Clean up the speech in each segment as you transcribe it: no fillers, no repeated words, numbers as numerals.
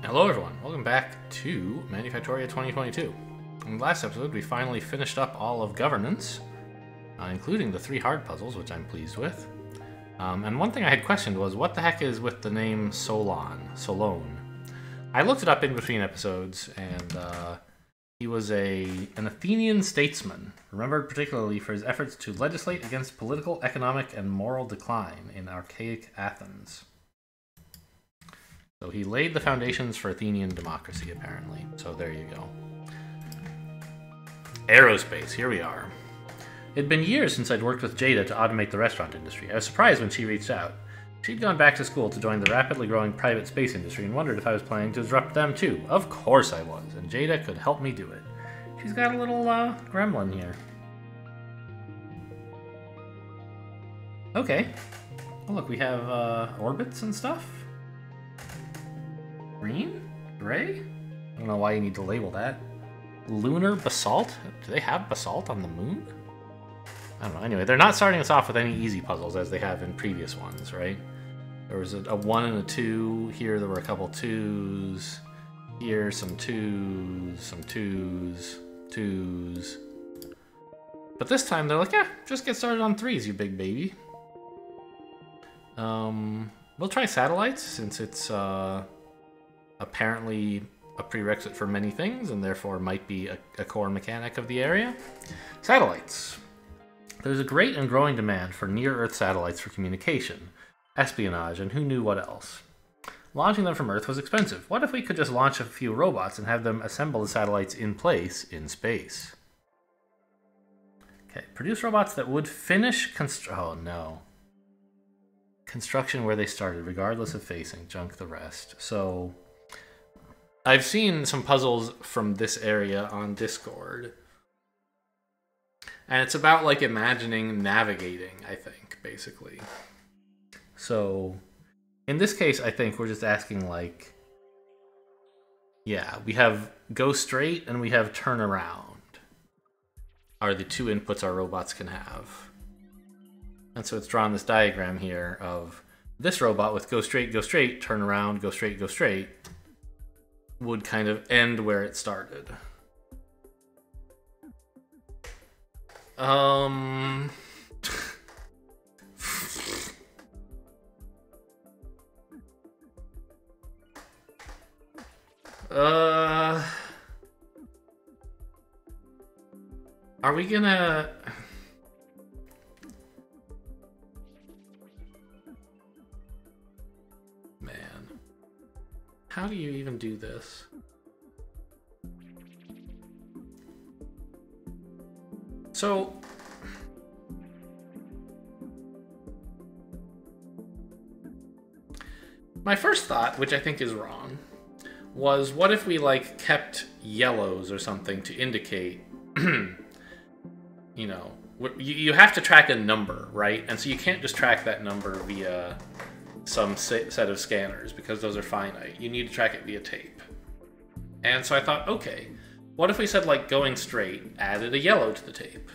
Hello everyone, welcome back to Manufactoria 2022. In the last episode we finally finished up all of governance, including the 3 hard puzzles, which I'm pleased with. And one thing I had questioned was, what the heck is with the name Solon? I looked it up in between episodes, and he was an Athenian statesman, remembered particularly for his efforts to legislate against political, economic, and moral decline in archaic Athens. So he laid the foundations for Athenian democracy, apparently. So there you go. Aerospace, here we are. It'd been years since I'd worked with Jada to automate the restaurant industry. I was surprised when she reached out. She'd gone back to school to join the rapidly growing private space industry and wondered if I was planning to disrupt them too. Of course I was, and Jada could help me do it. She's got a little gremlin here. Okay. Oh, look, we have orbits and stuff. Green? Gray? I don't know why you need to label that. Lunar basalt? Do they have basalt on the moon? I don't know. Anyway, they're not starting us off with any easy puzzles as they have in previous ones, right? There was a 1 and a 2. Here there were a couple 2s. Here some 2s, some 2s, 2s. But this time they're like, yeah, just get started on 3s, you big baby. We'll try satellites since it's apparently a prerequisite for many things and therefore might be a core mechanic of the area. Satellites. There's a great and growing demand for near-Earth satellites for communication, espionage, and who knew what else. Launching them from Earth was expensive. What if we could just launch a few robots and have them assemble the satellites in place in space? Okay, produce robots that would finish construction where they started, regardless of facing. Junk the rest. So I've seen some puzzles from this area on Discord. And it's about, like, imagining navigating, I think, basically. So, in this case, I think we're just asking, like, yeah, we have go straight and we have turn around are the 2 inputs our robots can have. And so it's drawn this diagram here of this robot with go straight, turn around, go straight, would kind of end where it started. Are we gonna... How do you even do this? So, my first thought, which I think is wrong, was what if we, like, kept yellows or something to indicate, you know, you have to track a number, right? And so you can't just track that number via some set of scanners because those are finite. You need to track it via tape. And so I thought, okay, what if we said, like, going straight added a yellow to the tape,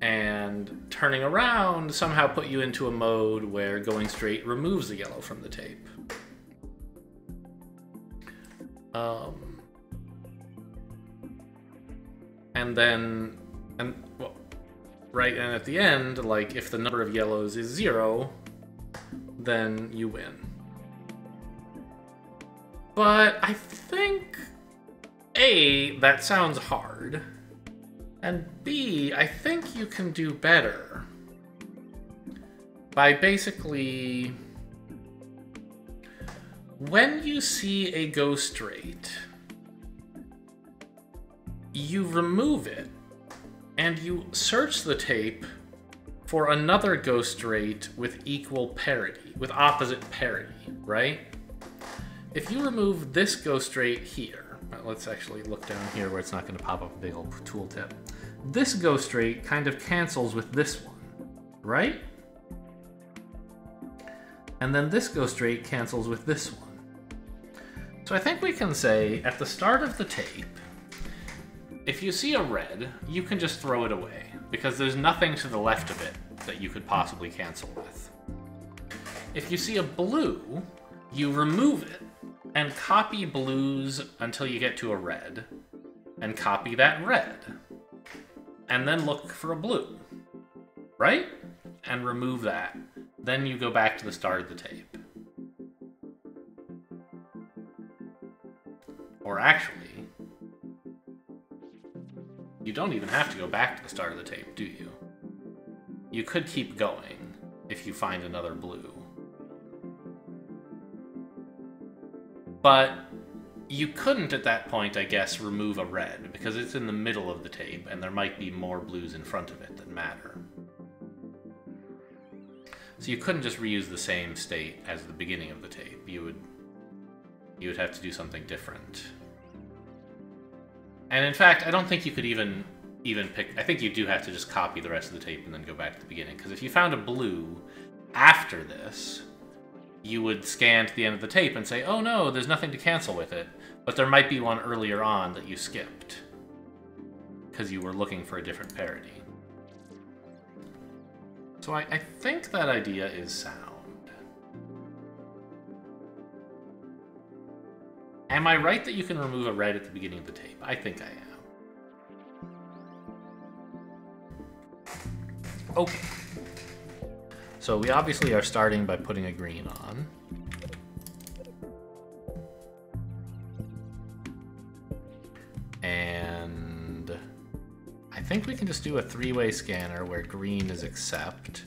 and turning around somehow put you into a mode where going straight removes the yellow from the tape. Right, and at the end, like, if the number of yellows is 0, then you win. But I think, A, that sounds hard, and B, I think you can do better by basically, when you see a go straight, you remove it and you search the tape for another go straight with equal parity, with opposite parity, right? If you remove this go straight here, let's actually look down here where it's not going to pop up a big old tooltip. This go straight kind of cancels with this one, right? And then this go straight cancels with this one. So I think we can say at the start of the tape, if you see a red, you can just throw it away because there's nothing to the left of it that you could possibly cancel with. If you see a blue, you remove it and copy blues until you get to a red, and copy that red, and then look for a blue, right? And remove that. Then you go back to the start of the tape. Or actually, you don't even have to go back to the start of the tape, do you? You could keep going if you find another blue. But you couldn't at that point, I guess, remove a red, because it's in the middle of the tape, and there might be more blues in front of it that matter. So you couldn't just reuse the same state as the beginning of the tape. You would have to do something different. And in fact, I don't think you could even pick... I think you do have to just copy the rest of the tape and then go back to the beginning. Because if you found a blue after this, you would scan to the end of the tape and say, oh no, there's nothing to cancel with it. But there might be one earlier on that you skipped. Because you were looking for a different parody. So I think that idea is sound. Am I right that you can remove a red at the beginning of the tape? I think I am. Okay. So we obviously are starting by putting a green on. And I think we can just do a three-way scanner where green is accept,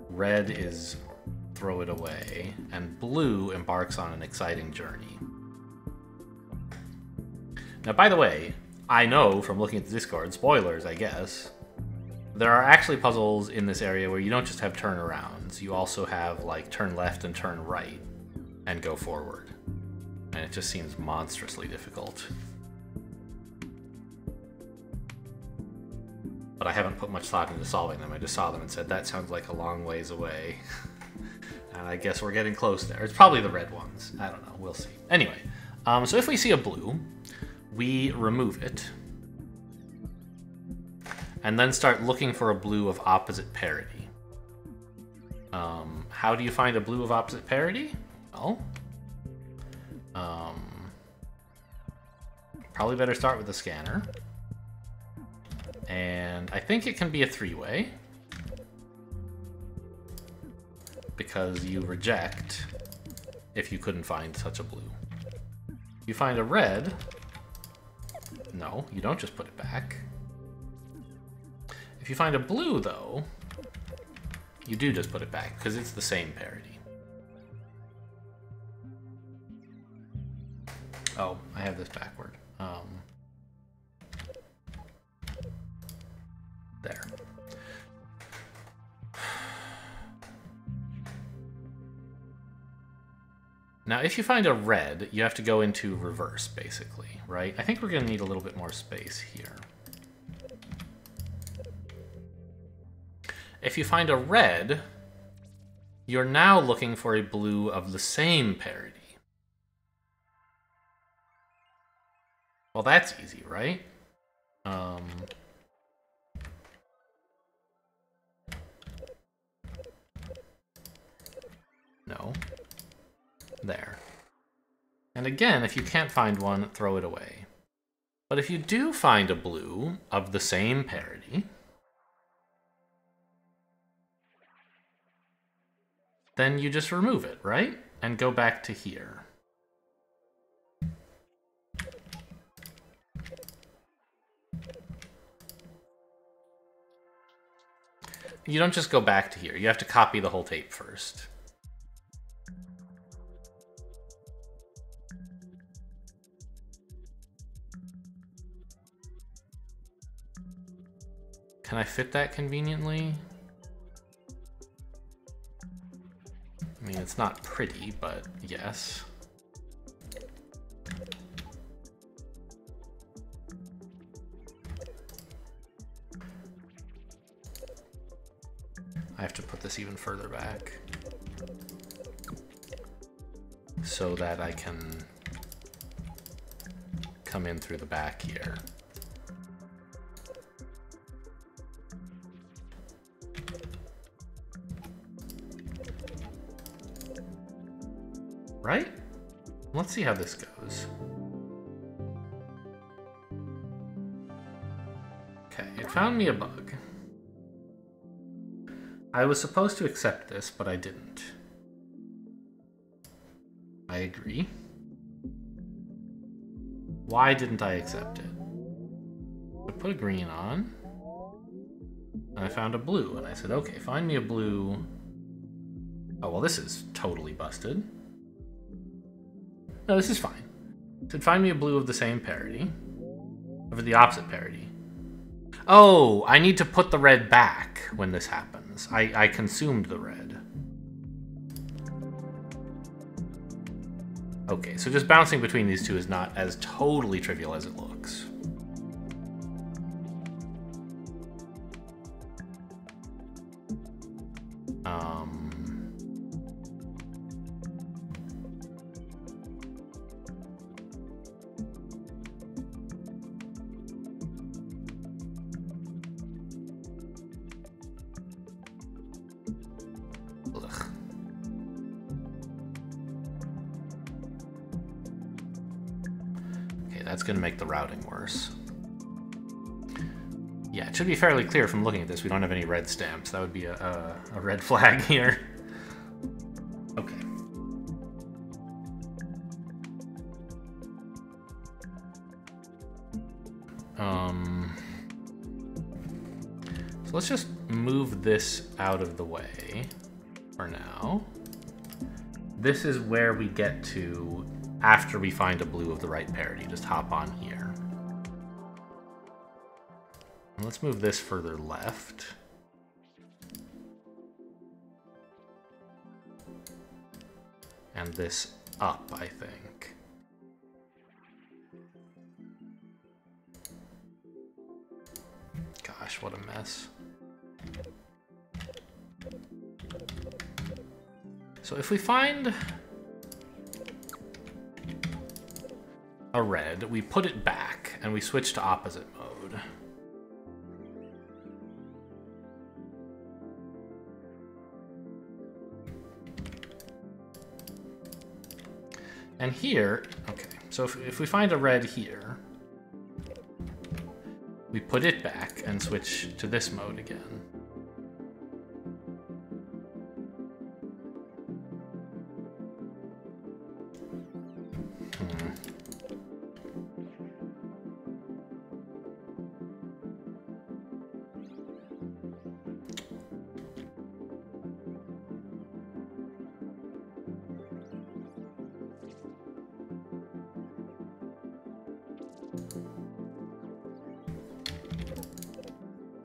red is throw it away, and blue embarks on an exciting journey. Now, by the way, I know from looking at the Discord, spoilers, I guess, there are actually puzzles in this area where you don't just have turnarounds, you also have, like, turn left and turn right and go forward. And it just seems monstrously difficult. But I haven't put much thought into solving them. I just saw them and said, that sounds like a long ways away. And I guess we're getting close there. It's probably the red ones. I don't know. We'll see. Anyway, so if we see a blue, we remove it. And then start looking for a blue of opposite parity. How do you find a blue of opposite parity? Well, probably better start with the scanner. And I think it can be a three-way, because you reject if you couldn't find such a blue. You find a red, no, you don't just put it back. If you find a blue, though, you do just put it back, because it's the same parity. Oh, I have this backward. There. Now, if you find a red, you have to go into reverse, basically, right? I think we're going to need a little bit more space here. If you find a red, you're now looking for a blue of the same parity. Well, that's easy, right? No. There. And again, if you can't find one, throw it away. But if you do find a blue of the same parity, then you just remove it, right? And go back to here. You don't just go back to here. You have to copy the whole tape first. Can I fit that conveniently? I mean, it's not pretty, but yes. I have to put this even further back so that I can come in through the back here. Right? Let's see how this goes. Okay, it found me a bug. I was supposed to accept this, but I didn't. I agree. Why didn't I accept it? I put a green on, and I found a blue, and I said, okay, find me a blue. Oh, well, this is totally busted. No, this is fine. It said, find me a blue of the same parity, of the opposite parity. Oh, I need to put the red back when this happens. I consumed the red. Okay, so just bouncing between these two is not as totally trivial as it looks. That's going to make the routing worse. Yeah, it should be fairly clear from looking at this. We don't have any red stamps. That would be a red flag here. Okay. So let's just move this out of the way for now. This is where we get to after we find a blue of the right parity. Just hop on here. And let's move this further left. And this up, I think. Gosh, what a mess. So if we find a red, we put it back, and we switch to opposite mode. And here, okay, so if we find a red here, we put it back and switch to this mode again.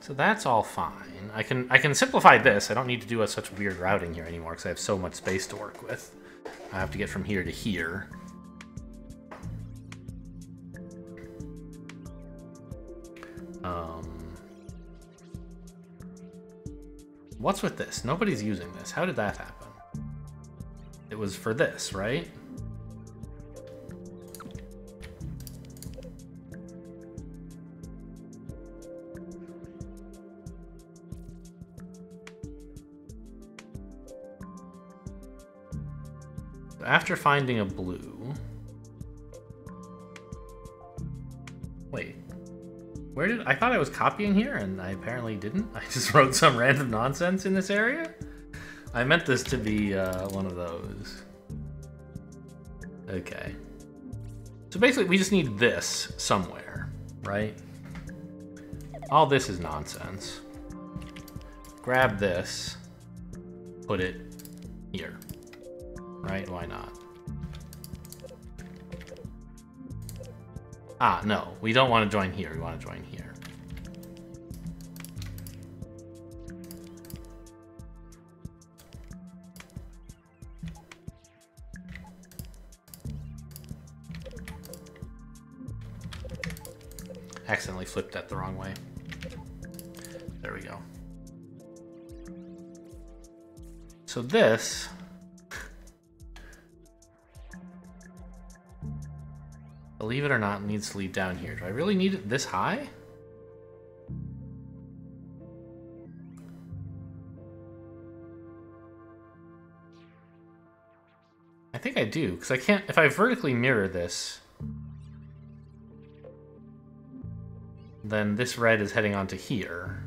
So that's all fine. I can simplify this. I don't need to do such weird routing here anymore because I have so much space to work with. I have to get from here to here. What's with this? Nobody's using this. How did that happen? It was for this, right? After finding a blue... Wait. Where did... I thought I was copying here, and I apparently didn't. I just wrote some random nonsense in this area? I meant this to be one of those. Okay. So basically, we just need this somewhere, right? All this is nonsense. Grab this. Put it here. Right? Why not? Ah, no. We don't want to join here. We want to join here. Accidentally flipped that the wrong way. There we go. So this... Believe it or not, needs to lead down here. Do I really need it this high? I think I do, because I can't... If I vertically mirror this, then this red is heading onto here,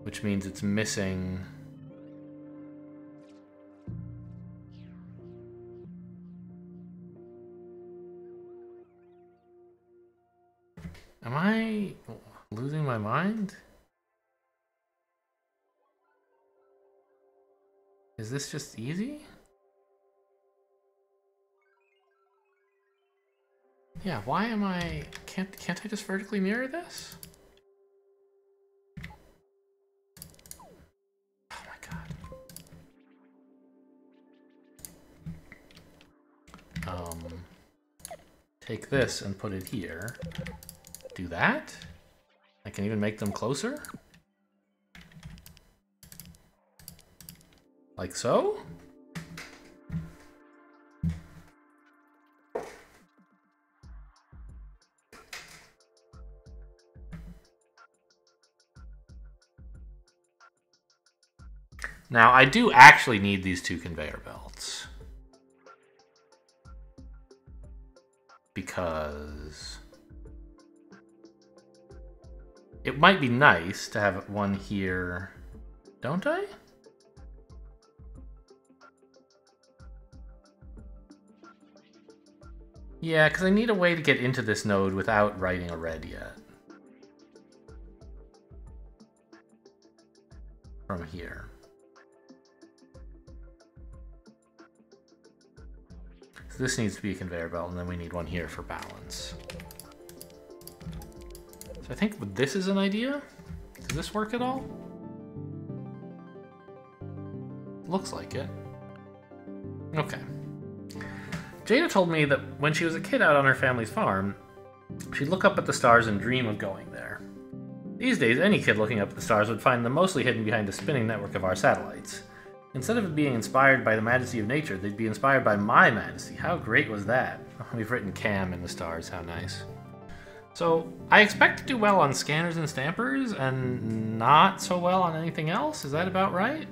which means it's missing... Am I losing my mind? Is this just easy? Yeah, why am I... Can't I just vertically mirror this? Oh my god. Take this and put it here. Do that? I can even make them closer? Like so? Now, I do actually need these two conveyor belts. Because... it might be nice to have one here, don't I? Yeah, because I need a way to get into this node without writing a red yet. From here. So this needs to be a conveyor belt, and then we need one here for balance. So I think this is an idea. Does this work at all? Looks like it. Okay. Jada told me that when she was a kid out on her family's farm, she'd look up at the stars and dream of going there. These days, any kid looking up at the stars would find them mostly hidden behind the spinning network of our satellites. Instead of being inspired by the majesty of nature, they'd be inspired by my majesty. How great was that? We've written Cam in the stars, how nice. So, I expect to do well on scanners and stampers, and not so well on anything else? Is that about right?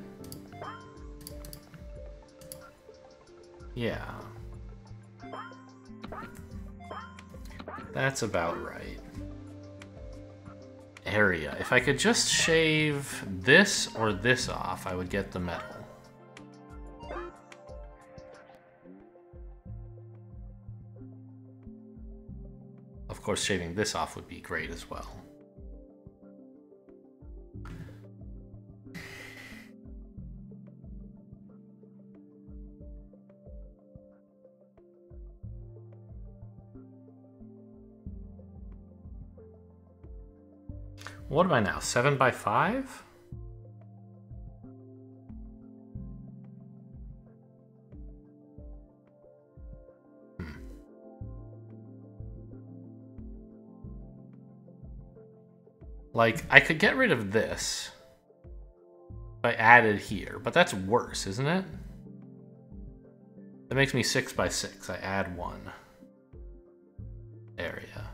Yeah. That's about right. Area. If I could just shave this or this off, I would get the metal. Of course, shaving this off would be great as well. What am I now? 7 by 5? Like, I could get rid of this if I added here, but that's worse, isn't it? That makes me 6 by 6. I add 1 area.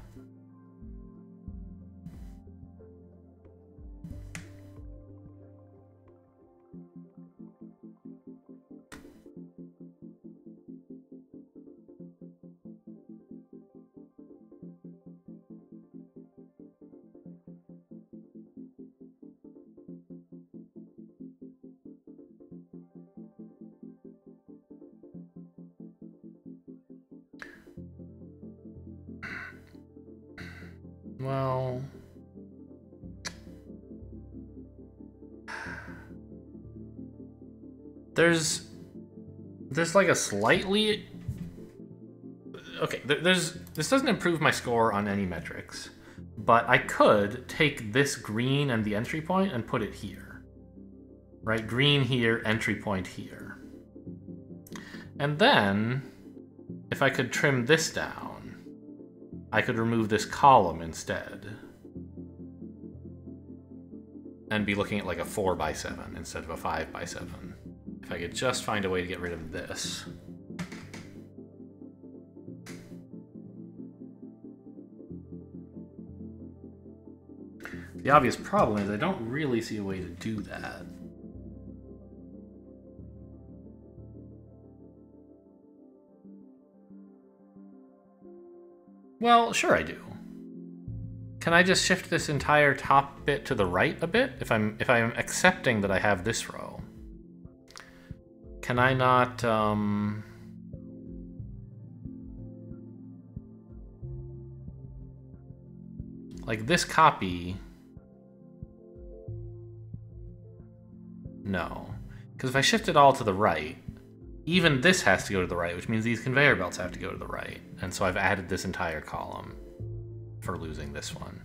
Well, there's like a slightly okay. This doesn't improve my score on any metrics, but I could take this green and the entry point and put it here, right? Green here, entry point here, and then if I could trim this down, I could remove this column instead and be looking at like a 4 by 7 instead of a 5 by 7. If I could just find a way to get rid of this. The obvious problem is I don't really see a way to do that. Well, sure I do. Can I just shift this entire top bit to the right a bit? If I'm accepting that I have this row, can I not like this copy? No. Because if I shift it all to the right, even this has to go to the right, which means these conveyor belts have to go to the right. And so I've added this entire column for losing this one.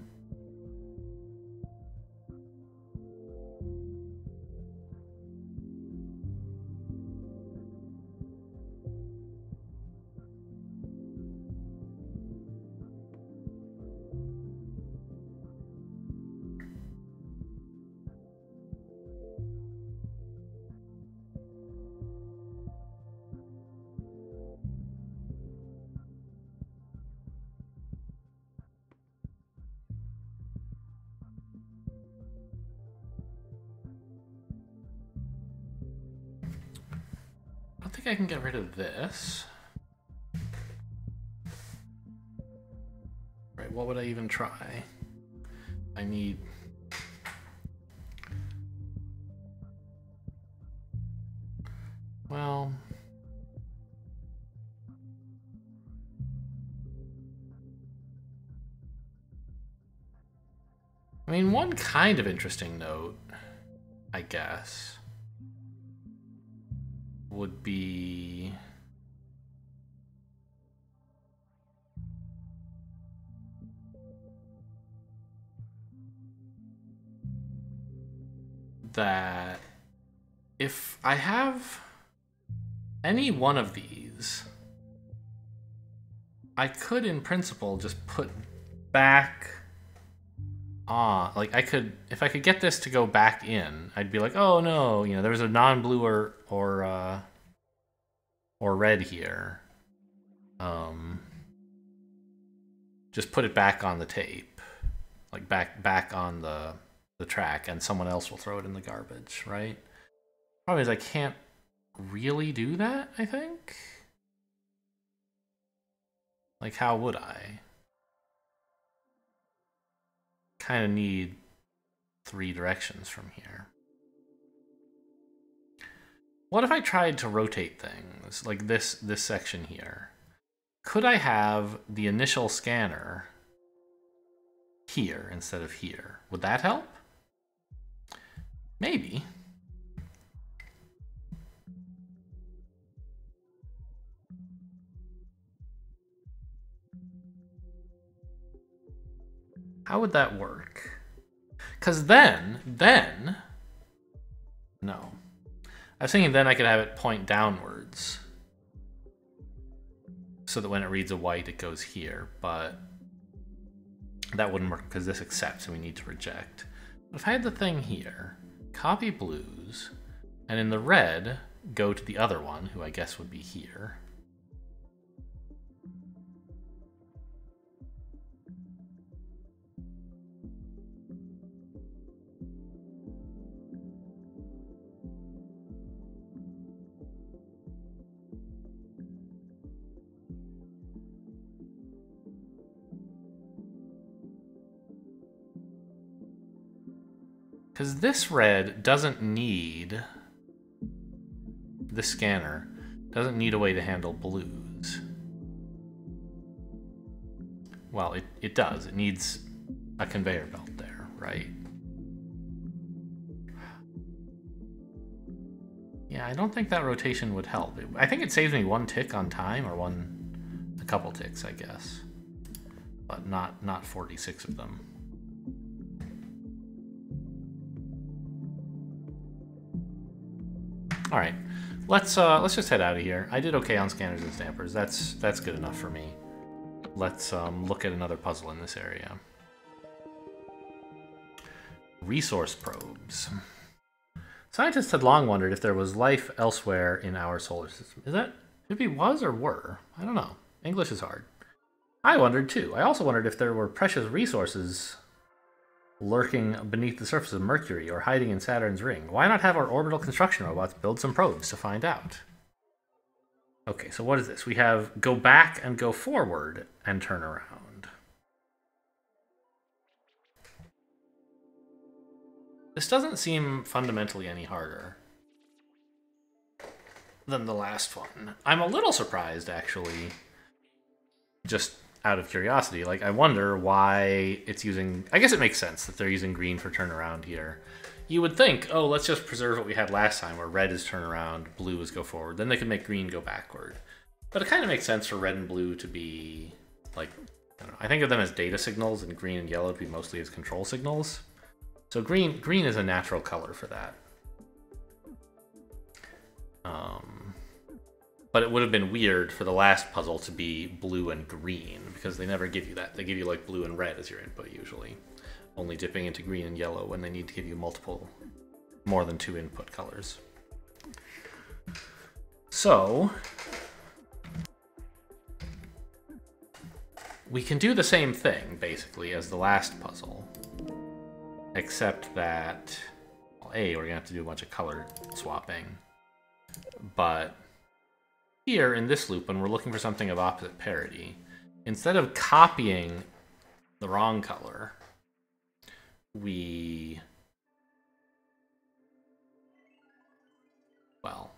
I think I can get rid of this. Right, what would I even try? I need... Well... I mean, one kind of interesting note, I guess, would be that if I have any one of these, I could in principle just put back on, like I could, if I could get this to go back in, I'd be like, oh no, you know, there was a non-blue or red here. Just put it back on the tape, like back on the track, and someone else will throw it in the garbage, right? Problem is I can't really do that, I think. Like, how would I? Kind of need 3 directions from here. What if I tried to rotate things, like this section here? Could I have the initial scanner here instead of here? Would that help? Maybe. How would that work? Because then, no. I was thinking then I could have it point downwards, so that when it reads a white, it goes here, but that wouldn't work because this accepts and we need to reject. But if I had the thing here, copy blues, and in the red, go to the other one, who I guess would be here. Because this red doesn't need, this scanner doesn't need a way to handle blues. Well, it does. It needs a conveyor belt there, right? Yeah, I don't think that rotation would help. I think it saves me 1 tick on time, or a couple ticks, I guess. But not 46 of them. All right, let's just head out of here. I did okay on scanners and stampers. That's good enough for me. Let's look at another puzzle in this area. Resource probes. Scientists had long wondered if there was life elsewhere in our solar system. Is that, maybe was or were? I don't know. English is hard. I wondered too. I also wondered if there were precious resources lurking beneath the surface of Mercury or hiding in Saturn's ring. Why not have our orbital construction robots build some probes to find out? Okay, so what is this? We have go back and go forward and turn around. This doesn't seem fundamentally any harder than the last one. I'm a little surprised, actually, just out of curiosity. Like, I wonder why it's using... I guess it makes sense that they're using green for turnaround here. You would think, oh, let's just preserve what we had last time, where red is turn around, blue is go forward. Then they could make green go backward. But it kind of makes sense for red and blue to be, like, I don't know. I think of them as data signals, and green and yellow to be mostly as control signals. So green is a natural color for that. But it would have been weird for the last puzzle to be blue and green, because they never give you that. They give you like blue and red as your input usually, only dipping into green and yellow when they need to give you more than 2 input colors. So we can do the same thing basically as the last puzzle, except that, well, we're gonna have to do a bunch of color swapping, but here in this loop, when we're looking for something of opposite parity, instead of copying the wrong color, we... well...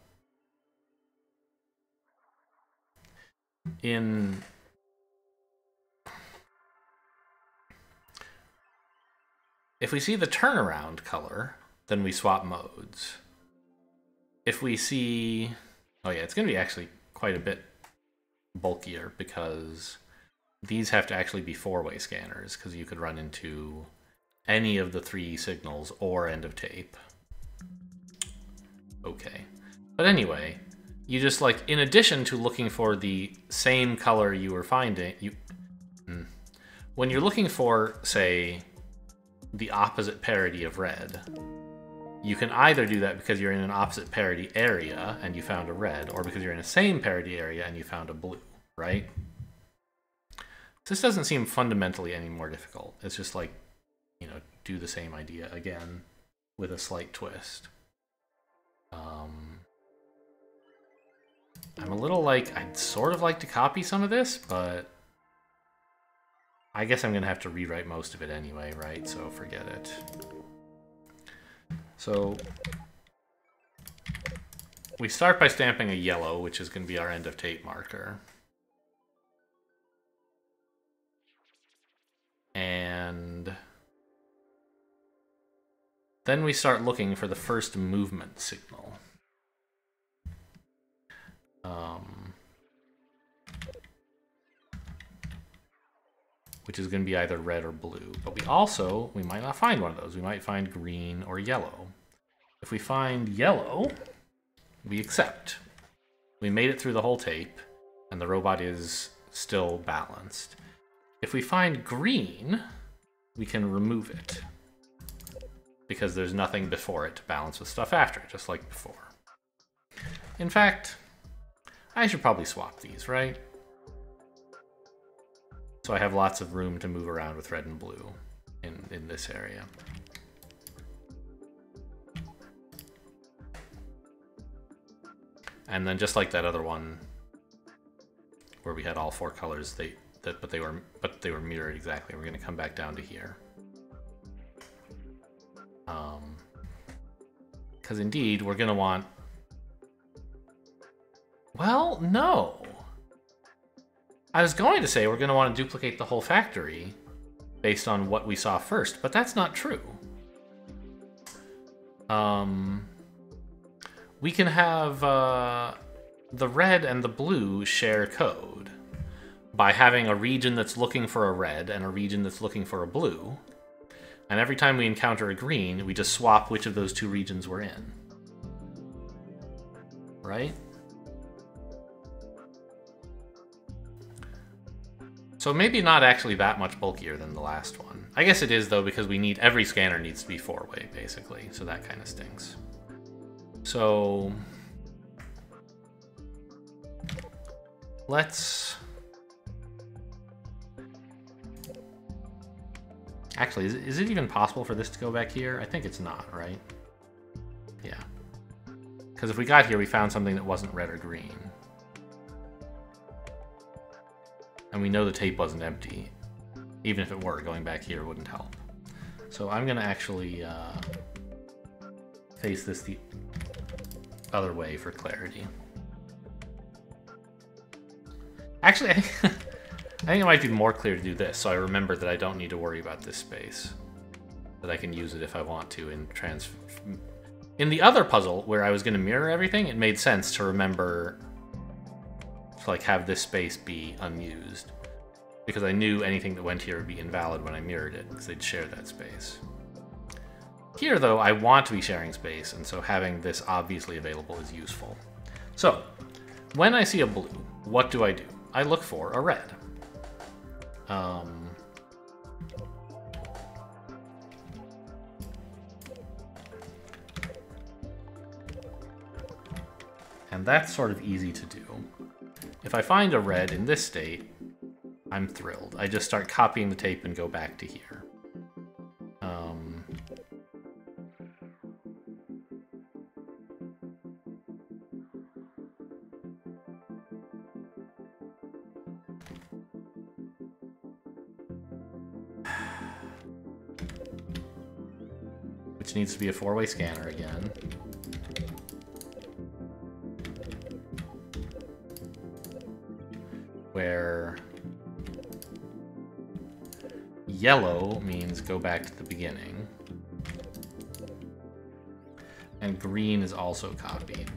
if we see the turnaround color, then we swap modes. If we see... oh yeah, it's going to be actually quite a bit bulkier, because these have to actually be 4-way scanners, because you could run into any of the 3 signals or end of tape. Okay. But anyway, you just, like, in addition to looking for the same color you were finding, when you're looking for, say, the opposite parity of red, you can either do that because you're in an opposite parity area and you found a red, or because you're in a same parity area and you found a blue, right? This doesn't seem fundamentally any more difficult. It's just like, you know, do the same idea again with a slight twist. I'm a little like, I'd sort of like to copy some of this, but I guess I'm going to have to rewrite most of it anyway, right? So forget it. So we start by stamping a yellow, which is going to be our end of tape marker. And then we start looking for the first movement signal. Which is going to be either red or blue. But we might not find one of those. We might find green or yellow. If we find yellow, we accept. We made it through the whole tape, and the robot is still balanced. If we find green, we can remove it, because there's nothing before it to balance with stuff after it, just like before. In fact, I should probably swap these, right? So I have lots of room to move around with red and blue in this area. And then just like that other one where we had all 4 colors, but they were mirrored exactly. We're going to come back down to here. Because indeed, we're going to want... well, no. I was going to say we're going to want to duplicate the whole factory based on what we saw first, but that's not true. We can have the red and the blue share code by having a region that's looking for a red and a region that's looking for a blue. And every time we encounter a green, we just swap which of those 2 regions we're in. Right? So maybe not actually that much bulkier than the last one. I guess it is, though, because every scanner needs to be 4-way, basically. So that kind of stinks. So let's... actually, is it even possible for this to go back here? I think it's not, right? Yeah. Because if we got here, we found something that wasn't red or green. And we know the tape wasn't empty. Even if it were, going back here wouldn't help. So I'm going to actually face this the other way for clarity. Actually, I think it might be more clear to do this, so I remember that I don't need to worry about this space. That I can use it if I want to in the other puzzle, where I was going to mirror everything, it made sense to remember to like have this space be unused. Because I knew anything that went here would be invalid when I mirrored it, because they'd share that space. Here, though, I want to be sharing space, and so having this obviously available is useful. So, when I see a blue, what do? I look for a red. And that's sort of easy to do. If I find a red in this state, I'm thrilled. I just start copying the tape and go back to here. Which needs to be a four-way scanner again. Where yellow means go back to the beginning. And green is also copied.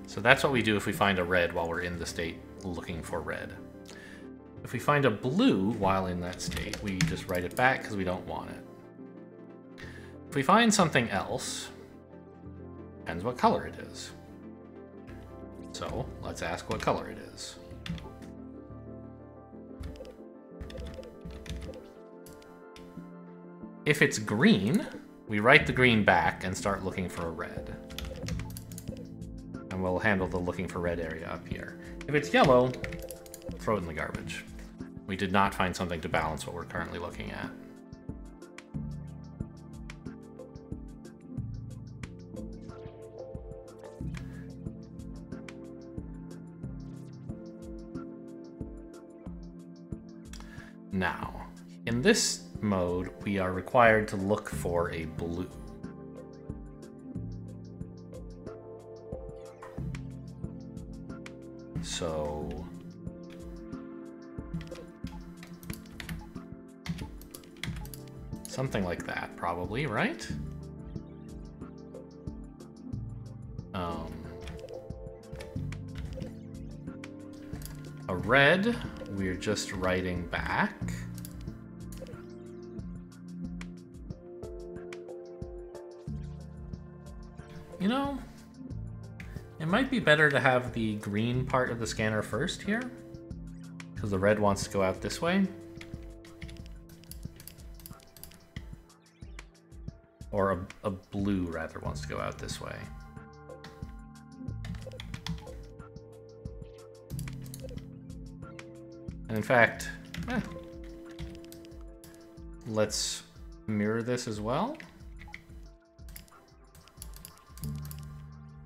So that's what we do if we find a red while we're in the state looking for red. If we find a blue while in that state, we just write it back because we don't want it. If we find something else, depends what color it is. So let's ask what color it is. If it's green, we write the green back and start looking for a red. And we'll handle the looking for red area up here. If it's yellow, throw it in the garbage. We did not find something to balance what we're currently looking at. Now, in this mode, we are required to look for a blue. So something like that, probably, right? A red, we're just writing back. You know, it might be better to have the green part of the scanner first here, because the red wants to go out this way. Or a blue, rather, wants to go out this way. And in fact, let's mirror this as well.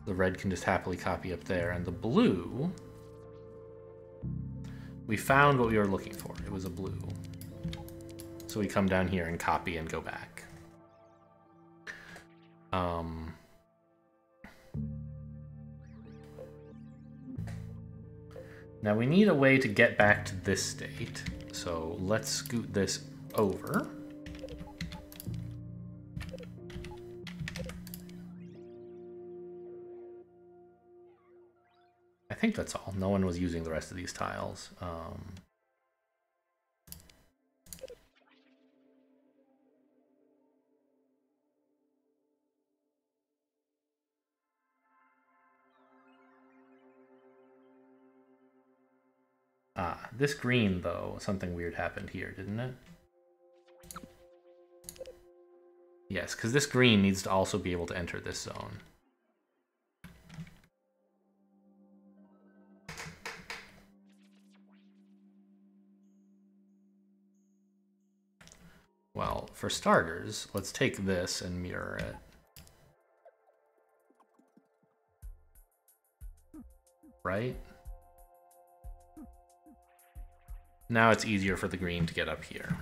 The red can just happily copy up there, and the blue, we found what we were looking for. It was a blue. So we come down here and copy and go back. Now we need a way to get back to this state. So let's scoot this over. I think that's all. No one was using the rest of these tiles. This green, though, something weird happened here, didn't it? Yes, because this green needs to also be able to enter this zone. Well, for starters, let's take this and mirror it. right? Now it's easier for the green to get up here.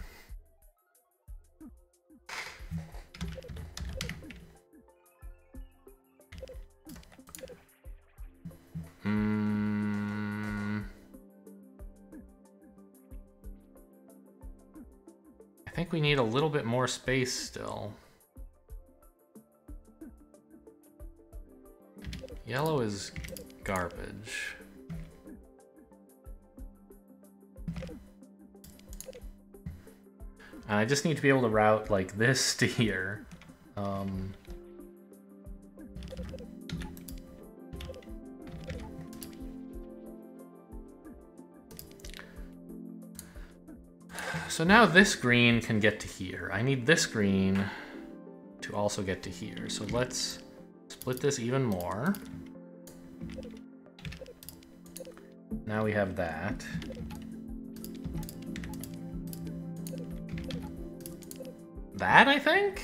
I think we need a little bit more space still. Yellow is garbage. And I just need to be able to route like this to here. So now this green can get to here. I need this green to also get to here. So let's split this even more. Now we have that. That, I think?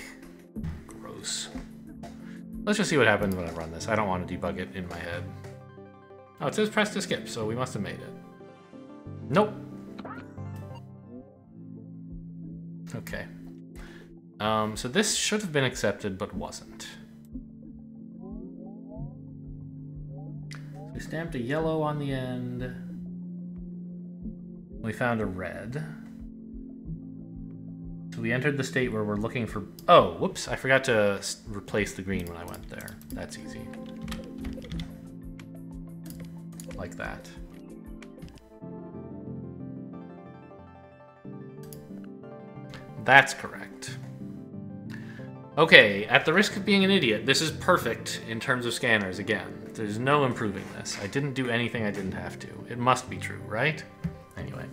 Gross. Let's just see what happens when I run this. I don't want to debug it in my head. Oh, it says press to skip, so we must have made it. Nope. Okay. So this should have been accepted, but wasn't. We stamped a yellow on the end. We found a red. So we entered the state where we're looking for... Oh, whoops, I forgot to replace the green when I went there. That's easy. Like that. That's correct. Okay, at the risk of being an idiot, this is perfect in terms of scanners again. There's no improving this. I didn't do anything I didn't have to. It must be true, right? Anyway.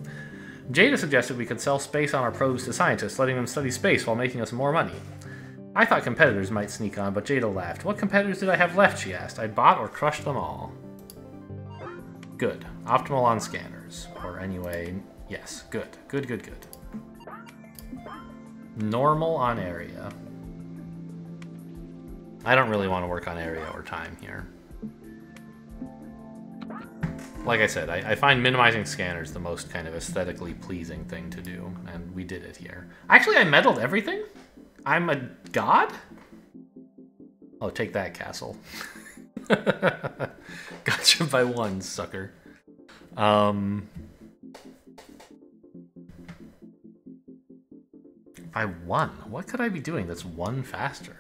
Jada suggested we could sell space on our probes to scientists, letting them study space while making us more money. I thought competitors might sneak on, but Jada laughed. What competitors did I have left, she asked. I'd bought or crushed them all. Good. Optimal on scanners. Or anyway, yes. Good. Good, good, good. Normal on area. I don't really want to work on area or time here. Like I said, I find minimizing scanners the most kind of aesthetically pleasing thing to do, and we did it here. Actually, I meddled everything? I'm a god? Oh, take that, castle. Gotcha by one, sucker. By one? What could I be doing that's one faster?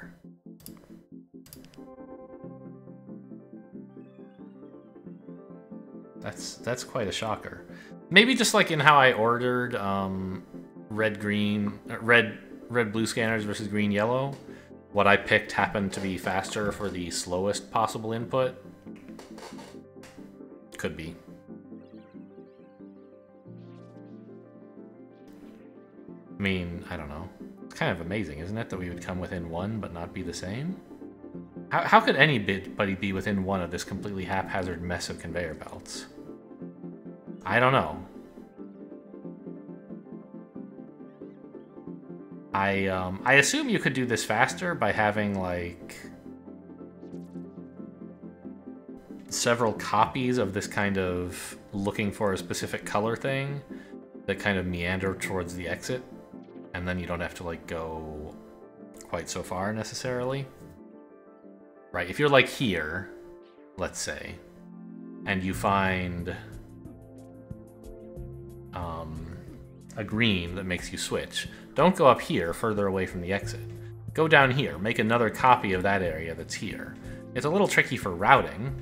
That's quite a shocker. Maybe just like in how I ordered red blue scanners versus green yellow. What I picked happened to be faster for the slowest possible input. Could be. I mean, I don't know. It's kind of amazing, isn't it, that we would come within one but not be the same? How could anybody be within one of this completely haphazard mess of conveyor belts? I don't know. I assume you could do this faster by having, like, several copies of this kind of looking for a specific color thing that kind of meander towards the exit, and then you don't have to, like, go quite so far, necessarily. Right, if you're, like, here, let's say, and you find a green that makes you switch, don't go up here, further away from the exit. Go down here, make another copy of that area that's here. It's a little tricky for routing,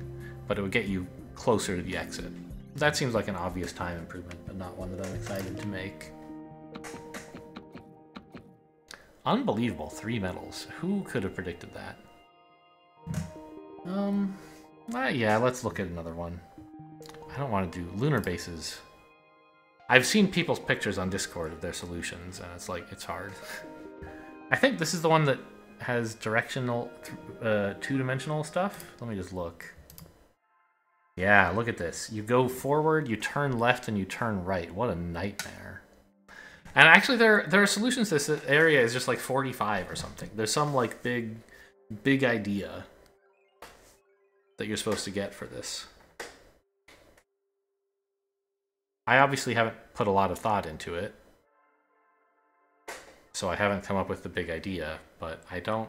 but it would get you closer to the exit. That seems like an obvious time improvement, but not one that I'm excited to make. Unbelievable, 3 medals. Who could have predicted that? Yeah, let's look at another one. I don't want to do lunar bases. I've seen people's pictures on Discord of their solutions, and it's like, it's hard. I think this is the one that has directional, two-dimensional stuff. Let me just look. Yeah, look at this. You go forward, you turn left, and you turn right. What a nightmare. And actually, there are solutions to this area is just like 45 or something. There's some like big idea that you're supposed to get for this. I obviously haven't put a lot of thought into it, so I haven't come up with the big idea, but I don't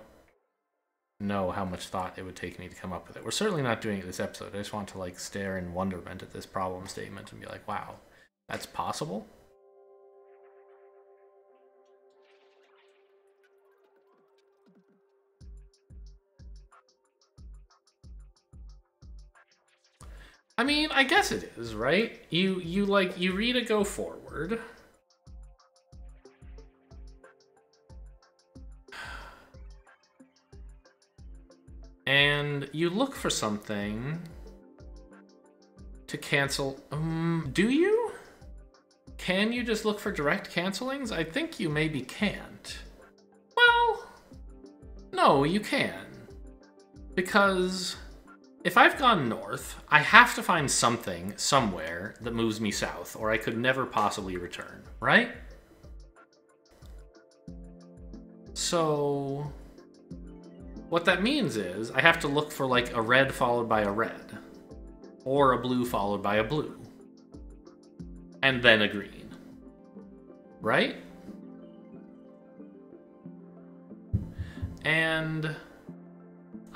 know how much thought it would take me to come up with it. We're certainly not doing it this episode. I just want to like stare in wonderment at this problem statement and be like, wow, that's possible? I mean, I guess it is, right? You read a go forward. And you look for something to cancel. Do you? Can you just look for direct cancelings? I think you maybe can't. Well, no, you can. Because if I've gone north, I have to find something somewhere that moves me south, or I could never possibly return, right? So what that means is I have to look for like a red followed by a red, or a blue followed by a blue, and then a green, right? And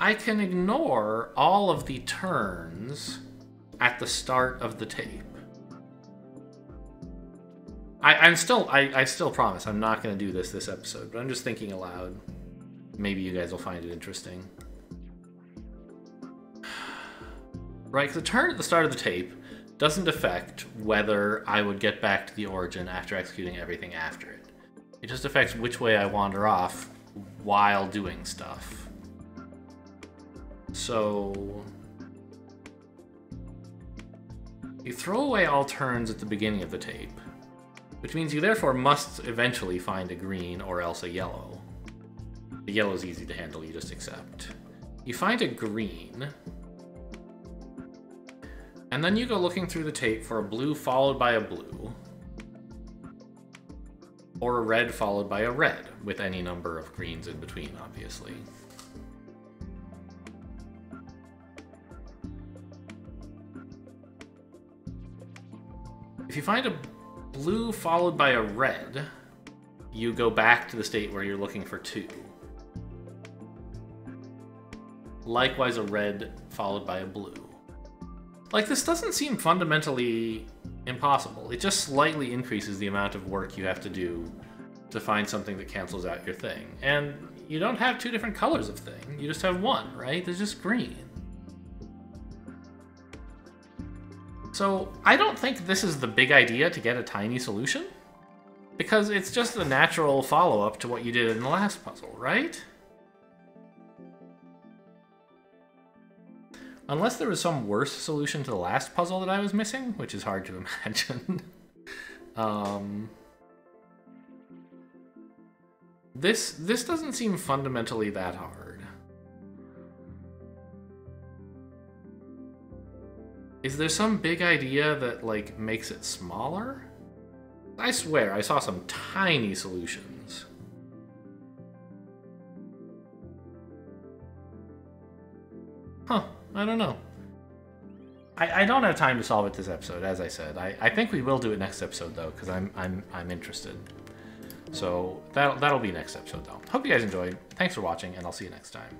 I can ignore all of the turns at the start of the tape. I still promise I'm not going to do this episode, but I'm just thinking aloud. Maybe you guys will find it interesting. Right, because the turn at the start of the tape doesn't affect whether I would get back to the origin after executing everything after it. It just affects which way I wander off while doing stuff. So you throw away all turns at the beginning of the tape, which means you therefore must eventually find a green or else a yellow. The yellow is easy to handle, you just accept. You find a green, and then you go looking through the tape for a blue followed by a blue, or a red followed by a red, with any number of greens in between, obviously. If you find a blue followed by a red, you go back to the state where you're looking for two. Likewise, a red followed by a blue. Like, this doesn't seem fundamentally impossible. It just slightly increases the amount of work you have to do to find something that cancels out your thing. And you don't have two different colors of thing. You just have one, right? There's just green. So I don't think this is the big idea to get a tiny solution, because it's just the natural follow-up to what you did in the last puzzle, right? Unless there was some worse solution to the last puzzle that I was missing, which is hard to imagine. This doesn't seem fundamentally that hard. Is there some big idea that, like, makes it smaller? I swear, I saw some tiny solutions. Huh, I don't know. I don't have time to solve it this episode, as I said. I think we will do it next episode, though, because I'm interested. So that'll be next episode, though. Hope you guys enjoyed. Thanks for watching, and I'll see you next time.